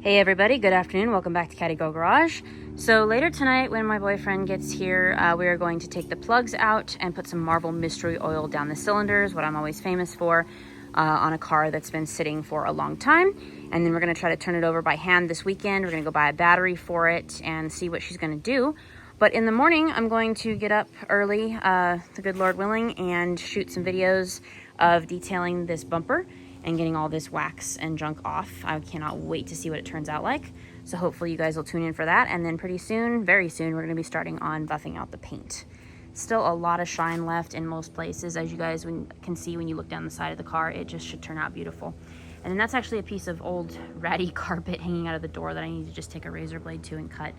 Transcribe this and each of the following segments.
Hey everybody, good afternoon. Welcome back to Caddy Girl Garage. So later tonight when my boyfriend gets here, we are going to take the plugs out and put some Marvel Mystery Oil down the cylinders, what I'm always famous for, on a car that's been sitting for a long time. And then we're going to try to turn it over by hand this weekend. We're going to go buy a battery for it and see what she's going to do. But in the morning, I'm going to get up early, the good Lord willing, and shoot some videos of detailing this bumper and getting all this wax and junk off. I cannot wait to see what it turns out like. So hopefully you guys will tune in for that. And then pretty soon, very soon, we're gonna be starting on buffing out the paint. Still a lot of shine left in most places. As you guys can see when you look down the side of the car, it just should turn out beautiful. And then that's actually a piece of old ratty carpet hanging out of the door that I need to just take a razor blade to and cut.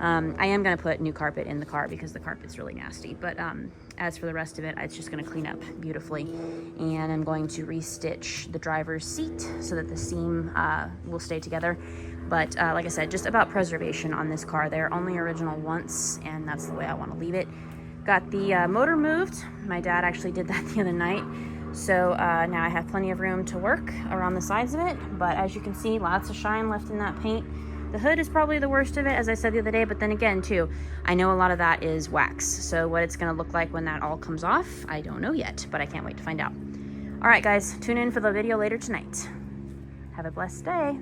I am going to put new carpet in the car because the carpet's really nasty. But as for the rest of it, it's just going to clean up beautifully. And I'm going to restitch the driver's seat so that the seam will stay together. But like I said, just about preservation on this car. They're only original once, and that's the way I want to leave it. Got the motor moved. My dad actually did that the other night. So now I have plenty of room to work around the sides of it. But as you can see, lots of shine left in that paint. The hood is probably the worst of it, as I said the other day, but then again, too, I know a lot of that is wax. So what it's going to look like when that all comes off, I don't know yet, but I can't wait to find out. All right, guys, tune in for the video later tonight. Have a blessed day.